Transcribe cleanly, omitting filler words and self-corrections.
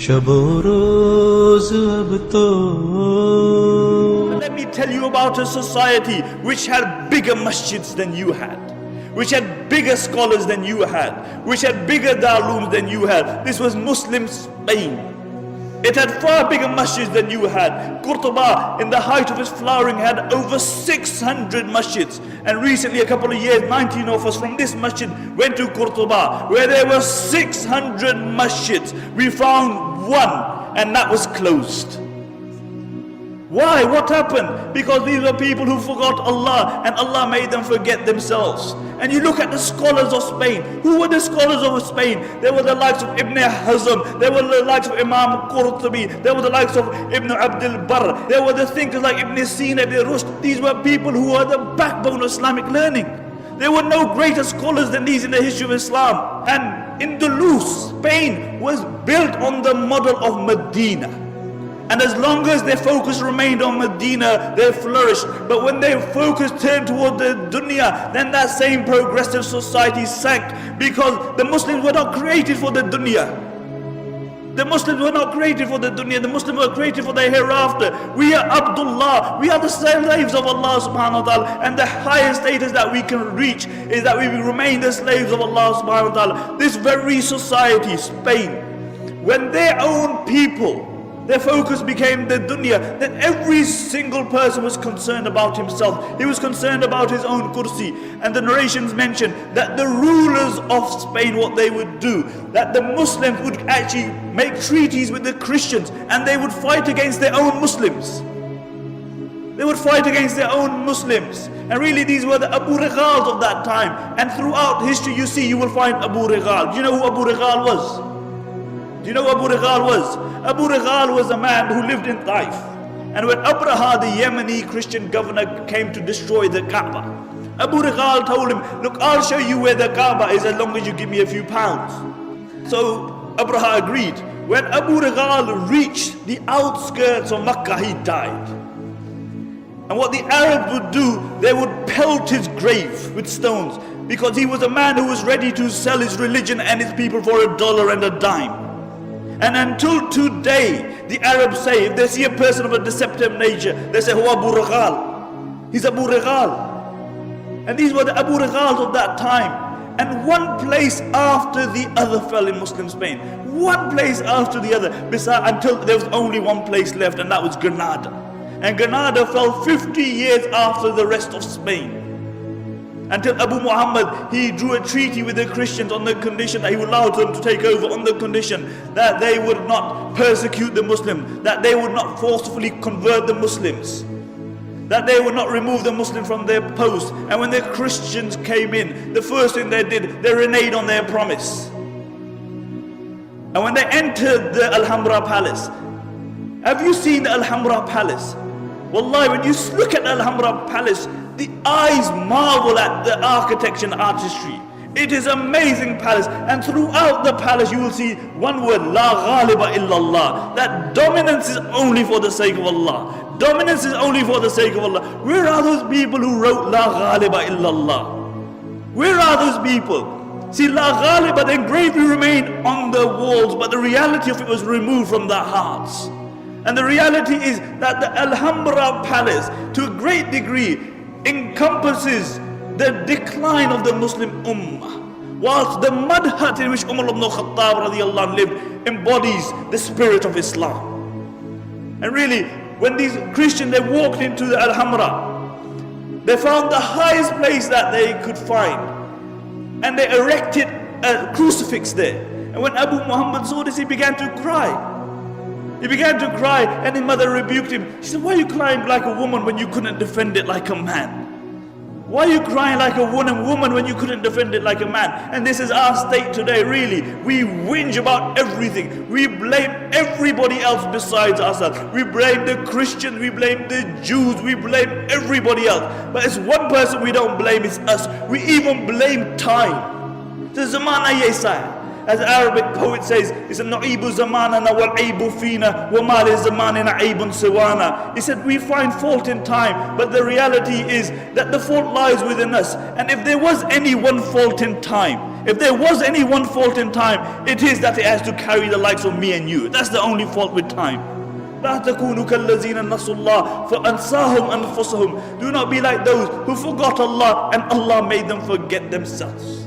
Let me tell you about a society which had bigger masjids than you had, which had bigger scholars than you had, which had bigger darlooms than you had. This was Muslim Spain. It had far bigger masjids than you had. Qurtuba, in the height of its flowering, had over 600 masjids. And recently, a couple of years, 19 of us from this masjid went to Qurtuba, where there were 600 masjids. We found one, and that was closed. Why? What happened? Because these were people who forgot Allah, and Allah made them forget themselves. And you look at the scholars of Spain. Who were the scholars of Spain? There were the likes of Ibn Hazm, there were the likes of Imam Qurtubi, there were the likes of Ibn Abdul Barr, there were the thinkers like Ibn Sina, Ibn Rushd. These were people who were the backbone of Islamic learning. There were no greater scholars than these in the history of Islam. And Andalus, Spain, was built on the model of Medina. And as long as their focus remained on Medina, they flourished. But when their focus turned toward the dunya, then that same progressive society sank, because the Muslims were not created for the dunya. The Muslims were not created for the dunya. The Muslims were created for the hereafter. We are Abdullah. We are the slaves of Allah subhanahu wa ta'ala. And the highest status that we can reach is that we will remain the slaves of Allah subhanahu wa ta'ala. This very society, Spain, when their own people, their focus became the dunya, then every single person was concerned about himself. He was concerned about his own kursi. And the narrations mention that the rulers of Spain, what they would do, that the Muslims would actually make treaties with the Christians, and they would fight against their own Muslims. They would fight against their own Muslims. And really these were the Abu Righals of that time. And throughout history you will find Abu Righal. Do you know who Abu Righal was? Do you know who Abu Righal was? Abu Righal was a man who lived in Taif. And when Abraha, the Yemeni Christian governor, came to destroy the Kaaba, Abu Righal told him, look, I'll show you where the Kaaba is as long as you give me a few pounds. So Abraha agreed. When Abu Righal reached the outskirts of Makkah, he died. And what the Arabs would do, they would pelt his grave with stones, because he was a man who was ready to sell his religion and his people for $1 and a dime. And until today, the Arabs say, if they see a person of a deceptive nature, they say, "Oh, Abu Righal. He's Abu Righal." And these were the Abu Righals of that time. And one place after the other fell in Muslim Spain. One place after the other, until there was only one place left, and that was Granada. And Granada fell 50 years after the rest of Spain. Until Abu Muhammad, he drew a treaty with the Christians on the condition that he would allow them to take over, on the condition that they would not persecute the Muslims, that they would not forcefully convert the Muslims, that they would not remove the Muslims from their post. And when the Christians came in, the first thing they did, they reneged on their promise. And when they entered the Alhambra Palace, have you seen the Alhambra Palace? Wallahi, when you look at the Alhambra Palace, the eyes marvel at the architecture and artistry. It is an amazing palace, and throughout the palace you will see one word, La Ghaliba illallah, that dominance is only for the sake of Allah. Dominance is only for the sake of Allah. Where are those people who wrote La Ghaliba illallah? Where are those people? See, La Ghaliba, the engraving remained on the walls, but the reality of it was removed from their hearts. And the reality is that the Alhambra Palace, to a great degree, encompasses the decline of the Muslim Ummah, whilst the mud hut in which Umar ibn Khattab radiallahu anh lived embodies the spirit of Islam. And really, when these Christians, they walked into the Alhambra, they found the highest place that they could find, and they erected a crucifix there. And when Abu Muhammad saw this, he began to cry. He began to cry, and his mother rebuked him. She said, "Why are you crying like a woman when you couldn't defend it like a man? Why are you crying like a woman when you couldn't defend it like a man?" And this is our state today, really. We whinge about everything. We blame everybody else besides ourselves. We blame the Christians, we blame the Jews, we blame everybody else. But it's one person we don't blame, it's us. We even blame time. The zamana yesa. As the Arabic poet says, he said, "Na'ibu zamanana wal aibu fina wa ma li zamanina aibun siwana." He said, we find fault in time, but the reality is that the fault lies within us. And if there was any one fault in time, If there was any one fault in time, it is that it has to carry the likes of me and you. That's the only fault with time. لا تكونوا كالذين نسوا الله فأنساهم أنفسهم. Do not be like those who forgot Allah and Allah made them forget themselves.